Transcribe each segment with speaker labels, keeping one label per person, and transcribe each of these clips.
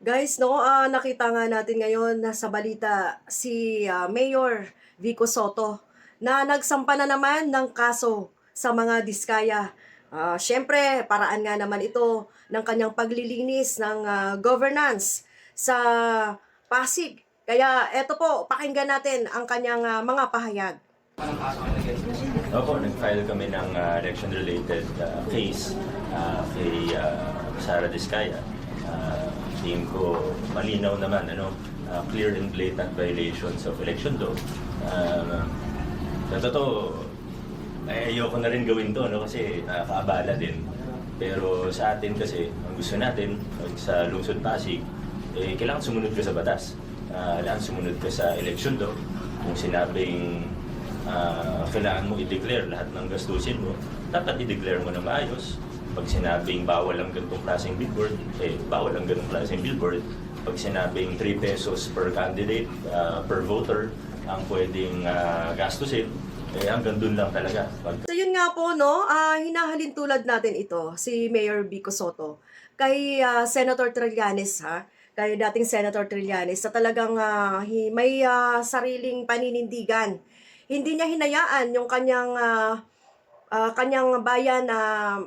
Speaker 1: Guys, no, nakita nga natin ngayon na sa balita si Mayor Vico Soto na nagsampa na naman ng kaso sa mga diskaya. Siyempre, paraan nga naman ito ng kanyang paglilinis ng governance sa Pasig. Kaya eto po, pakinggan natin ang kanyang mga pahayag.
Speaker 2: Opo, nag-file kami ng election-related case kay Sara Diskaya. Tingin ko malinaw naman, clear and blatant violations of election law. Sa totoo, ayoko na rin gawin to, kasi nakakaabala din. Pero sa atin kasi, ang gusto natin, sa lungsod Pasig, kailangan sumunod ka sa batas. Kailangan sumunod ka sa election law. Kung sinabing kailangan mo i-declare lahat ng gastusin mo, dapat i-declare mo na maayos. Pag sinabing bawal ang ganitong klaseng billboard, bawal ang ganitong klaseng billboard. Pag sinabing 3 pesos per candidate, per voter, ang pwedeng gastusin, hanggang dun lang talaga.
Speaker 1: So yun nga po, no, hinahalin tulad natin ito, si Mayor Vico Soto, kay Senator Trillanes, kay dating Senator Trillanes, sa talagang may sariling paninindigan. Hindi niya hinayaan yung kanyang bayan na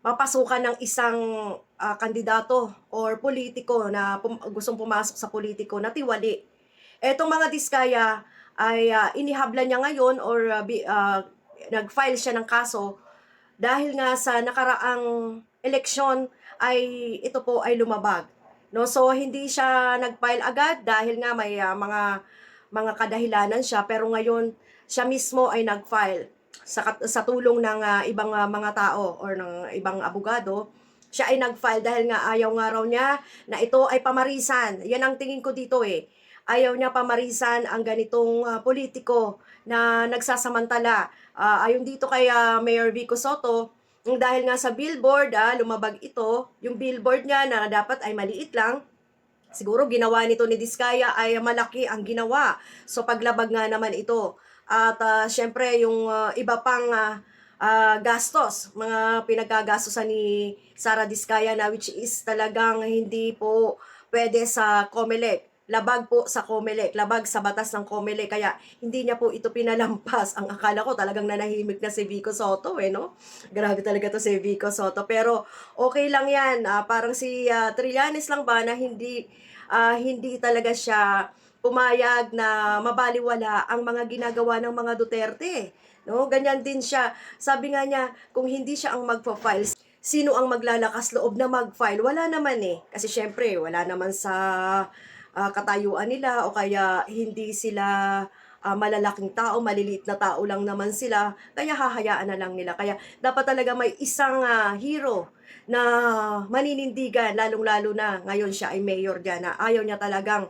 Speaker 1: mapasukan ng isang kandidato or politiko na gustong pumasok sa politiko na tiwali. Etong mga diskaya ay inihabla niya ngayon or nag-file siya ng kaso dahil nga sa nakaraang eleksyon ay ito po ay lumabag. No, so hindi siya nag-file agad dahil nga may mga kadahilanan siya, pero ngayon siya mismo ay nag-file sa tulong ng ibang mga tao or ng ibang abogado. Siya ay nag-file dahil nga ayaw nga raw niya na ito ay pamarisan. Yan ang tingin ko dito Ayaw niya pamarisan ang ganitong politiko na nagsasamantala. Ayon dito kay Mayor Vico Soto, dahil nga sa billboard, lumabag ito, yung billboard niya na dapat ay maliit lang, siguro ginawa nito ni Diskaya ay malaki ang ginawa. So paglabag nga naman ito. At syempre yung iba pang gastos, mga pinagkagastosan ni Sara Diskaya na which is talagang hindi po pwede sa COMELEC. Labag po sa COMELEC, labag sa batas ng COMELEC, kaya hindi niya po ito pinalampas. Ang akala ko talagang nanahimik na si Vico Soto, no? Grabe talaga to si Vico Soto. Pero okay lang yan, parang si Trillanes lang ba na hindi talaga siya pumayag na mabaliwala ang mga ginagawa ng mga Duterte. No? Ganyan din siya. Sabi nga niya, kung hindi siya ang magpa-file, sino ang maglalakas loob na mag-file? Wala naman Kasi syempre, wala naman sa katayuan nila o kaya hindi sila malalaking tao, maliliit na tao lang naman sila, kaya hahayaan na lang nila. Kaya dapat talaga may isang hero na maninindigan, lalong-lalo na ngayon siya ay mayor dyan, na ayaw niya talagang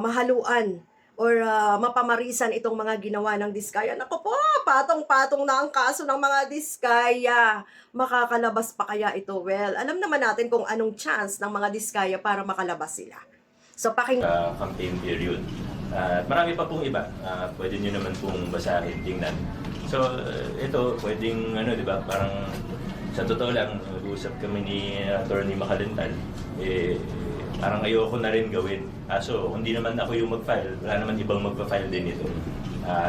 Speaker 1: mahaluan or mapamarisan itong mga ginawa ng Diskaya. Naku po, patong-patong na ang kaso ng mga Diskaya. Makakalabas pa kaya ito? Well, alam naman natin kung anong chance ng mga Diskaya para makalabas sila. So,
Speaker 2: campaign period. At marami pa pong iba. Pwede nyo naman pong basahin, tingnan. So, ito, pwedeng, di ba, parang sa totoo lang, nag-uusap kami ni Attorney Makalintal, parang ayoko na rin gawin. So, hindi naman ako yung mag-file, wala naman ibang mag-file din ito.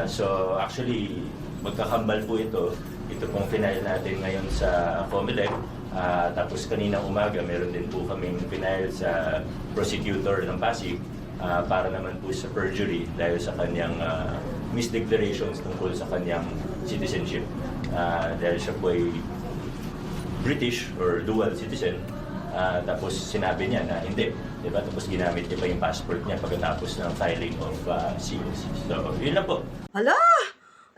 Speaker 2: So, actually, magkakambal po ito. Ito pong final natin ngayon sa COMELEC. Tapos kaninang umaga, meron din po kaming final sa prosecutor ng Pasig para naman po sa perjury dahil sa kanyang misdeclarations tungkol sa kanyang citizenship. Dahil siya po ay British or dual citizen, tapos sinabi niya na hindi, diba? Tapos ginamit niya pa yung passport niya pagkatapos ng filing of COC. So, yun lang po.
Speaker 1: Hala!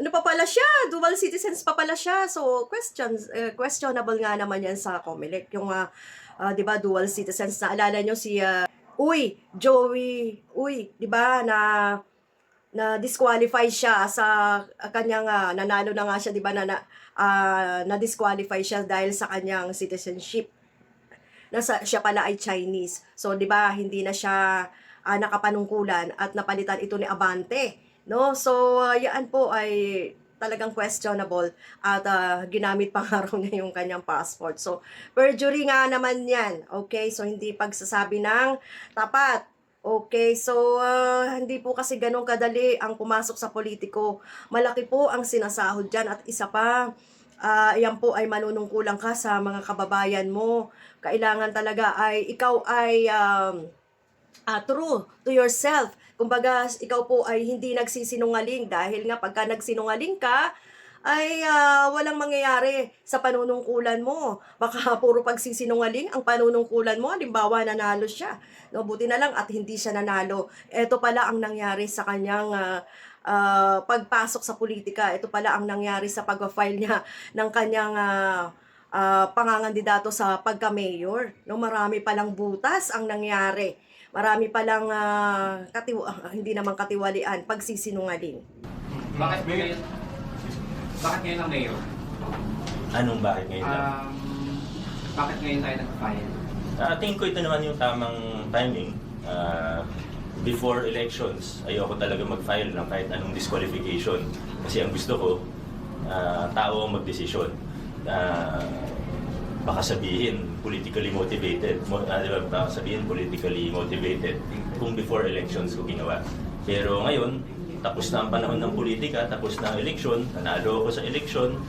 Speaker 1: Ano pa pala siya? Dual citizens pa pala siya. So, questionable nga naman yan sa COMELEC. Yung, di ba, dual citizens. Naalala nyo si, Joey, di ba, na disqualify siya sa kanyang, nanalo na nga siya, di ba, na disqualify siya dahil sa kanyang citizenship. Siya pala ay Chinese. So, di ba, hindi na siya nakapanungkulan at napalitan ito ni Abante. No? So, yan po ay talagang questionable at ginamit pa nga raw niya yung kanyang passport. So, perjury nga naman yan. Okay, so hindi pagsasabi ng tapat. Okay, so hindi po kasi ganun kadali ang pumasok sa politiko. Malaki po ang sinasahod dyan at isa pa, yan po ay manunungkulan ka sa mga kababayan mo. Kailangan talaga ay ikaw ay true to yourself. Kumbaga, ikaw po ay hindi nagsisinungaling dahil nga pagka nagsinungaling ka, ay walang mangyayari sa panunungkulan mo. Baka puro pagsisinungaling ang panunungkulan mo. Halimbawa, nanalo siya. No, buti na lang at hindi siya nanalo. Ito pala ang nangyari sa kanyang pagpasok sa politika. Ito pala ang nangyari sa pag-file niya ng kanyang pangangandidato sa pagka-mayor. No, marami palang butas ang nangyari. Marami palang hindi naman katiwalian, pagsisinungaling.
Speaker 3: Bakit ngayon ang mayor?
Speaker 2: Anong bakit ngayon lang?
Speaker 3: Bakit ngayon tayo nag-file?
Speaker 2: Tingin ko ito naman yung tamang timing. Before elections, ayoko talaga mag-file ng kahit anong disqualification. Kasi ang gusto ko, tao ang magdesisyon. Baka sabihin politically motivated. Diba? Baka sabihin politically motivated kung before elections ko ginawa. Pero ngayon, tapos na ang panahon ng politika, tapos na ang eleksyon, nanalo ako sa eleksyon.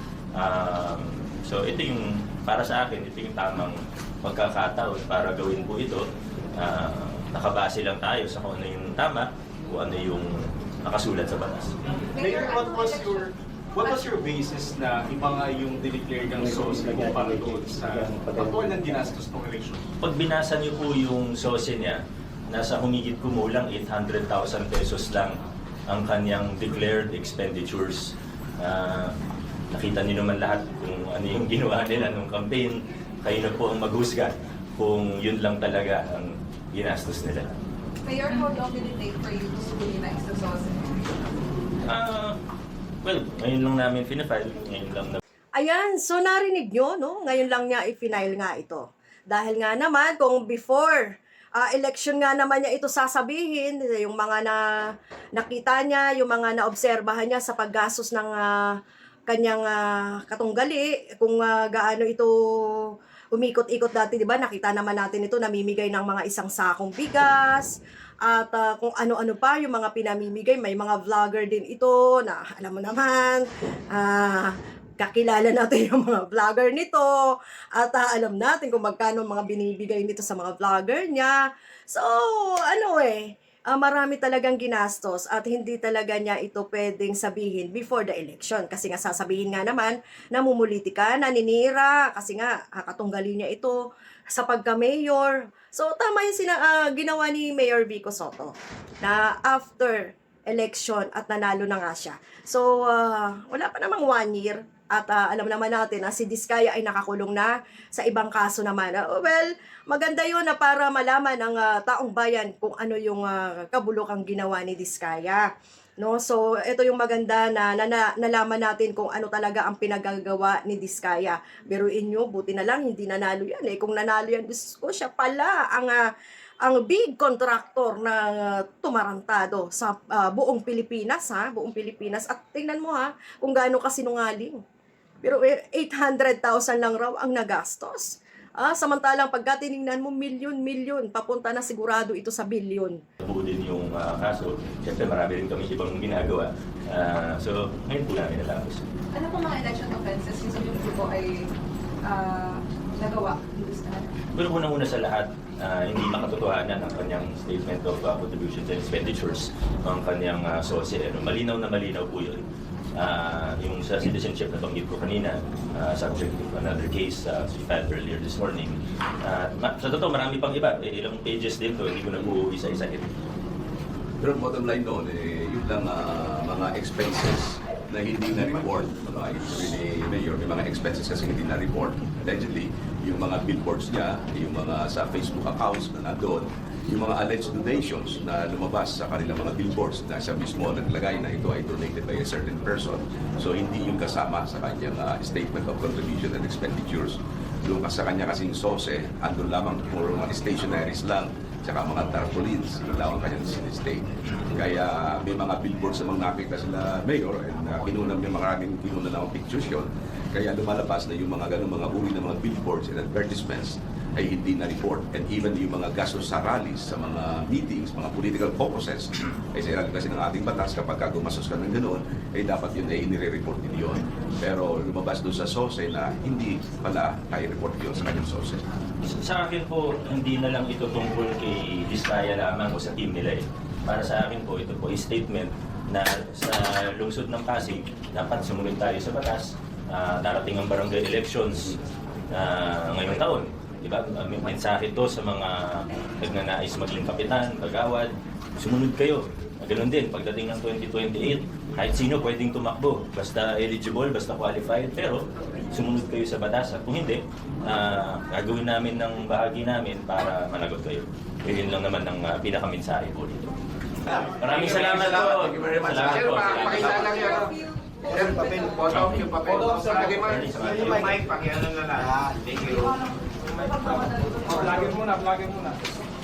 Speaker 2: So ito yung, para sa akin, ito yung tamang pagkakataon para gawin po ito. Nakabase lang tayo sa kung ano yung tama, kung ano yung nakasulat sa batas.
Speaker 4: Mayor, what was your basis na iba nga yung dineclare ng SOS na kumpara doon sa actual ng ginastos ng election?
Speaker 2: Pag binasa niyo po yung SOSE niya, nasa humigit kumulang 800,000 pesos lang ang kanyang declared expenditures. Nakita niyo naman lahat kung ano yung ginawa nila nung campaign. Kayo na po ang maghusga kung yun lang talaga ang ginastos nila.
Speaker 5: Mayor, how long did it take for you to scrutinize the sausage?
Speaker 2: Well, ngayon lang namin finafile, ngayon lang na.
Speaker 1: Ayan, so narinig nyo, no? Ngayon lang niya i-final nga ito. Dahil nga naman, kung before election nga naman niya ito sasabihin, yung mga nakita niya, yung mga naobserbahan niya sa paggastos ng kanyang katunggali, kung gaano ito umikot-ikot dati, di ba? Nakita naman natin ito, namimigay ng mga isang sakong bigas, at kung ano-ano pa, yung mga pinamimigay, may mga vlogger din ito, na alam mo naman, kakilala natin yung mga vlogger nito, at alam natin kung magkano mga binibigay nito sa mga vlogger niya. So, marami talagang ginastos at hindi talaga niya ito pwedeng sabihin before the election. Kasi nga sasabihin nga naman, namumulitika, naninira, kasi nga katunggali niya ito sa pagka-mayor. So, tama yung ginawa ni Mayor Vico Sotto na after election at nanalo na nga siya. So, wala pa namang 1 year. At alam naman natin na si Diskaya ay nakakulong na sa ibang kaso naman. Well, maganda yun na para malaman ng taong bayan kung ano yung kabulokang ginawa ni Diskaya. No? So, ito yung maganda na nalaman natin kung ano talaga ang pinagagawa ni Diskaya. Biruin nyo, buti na lang, hindi nanalo yan. Kung nanalo yan, Diyos ko, siya pala ang big contractor na tumarantado sa buong Pilipinas, buong Pilipinas. At tingnan mo kung gaano kasinungaling. Pero 800,000 lang raw ang nagastos. Samantalang pagka tinignan mo, milyon-milyon, papunta na sigurado ito sa bilyon.
Speaker 2: Buo din yung kaso. Siyempre marami rin kami ibang ginagawa. So, ngayon po namin natapos.
Speaker 5: Ano po mga election offenses yung sa grupo ay nagawa?
Speaker 2: Pero unang-una sa lahat, hindi makatotohanan ang kanyang statement of contributions and expenditures, ang kanyang SOSE. Malinaw na malinaw po yun. Yung sa citizenship na banggit ko kanina, subject to another case we filed earlier this morning. Sa totoo, marami pang iba. Ilang pages din to, hindi ko na po isa-isahin.
Speaker 6: Pero bottom line doon, yun lang mga expenses na hindi na-report. Ni Mayor, may mga expenses kasi hindi na-report. Allegedly, yung mga billboards niya, yung mga sa Facebook accounts na nandoon, yung mga alleged donations na lumabas sa kanilang mga billboards na siya mismo naglagay na ito ay donated by a certain person. So hindi yung kasama sa kanyang statement of contribution and expenditures. Doon sa kanya kasing SOSE, andun lamang puro mga stationaries lang tsaka mga tarpaulins, yun lang ang kanyang sinistate. Kaya may mga billboards namang nakita sila mayor, and kinunam niya maraming ng pictures yun. Kaya lumalabas na yung mga ganun, mga uri ng mga billboards and advertisements ay hindi na-report. And even yung mga gastos sa rallies, sa mga meetings, mga political caucuses, ay sa ilalim kasi ng ating batas, kapag gumastos ka ng gano'n, ay dapat yun ay inire-report din yun. Pero lumabas doon sa SOSE na hindi pala i-report yun sa kanyang SOSE.
Speaker 2: Sa akin po, hindi na lang ito tungkol kay Diskaya lamang o sa team nila eh. Para sa akin po, ito po is statement na sa lungsod ng Pasig, dapat sumunod tayo sa batas. Darating ang barangay elections ngayong taon. Diba? May mensahe ito sa mga nagnanais maging kapitan, kagawad. Sumunod kayo. Ganun din, pagdating ng 2028, kahit sino pwedeng tumakbo. Basta eligible, basta qualified, pero sumunod kayo sa batas. At kung hindi, gagawin namin ng bahagi namin para managot kayo. Yun lang naman ang pinakamensahe po dito. Maraming salamat po.
Speaker 7: Thank you very much.
Speaker 2: Salamat
Speaker 7: Sir,
Speaker 2: po.
Speaker 7: pakita lang yun. Sir, papel. Photo, yung papel. Lagay mo. Yung mic, pakiano na lang. Thank you.
Speaker 4: Vlogger muna, vlogger muna.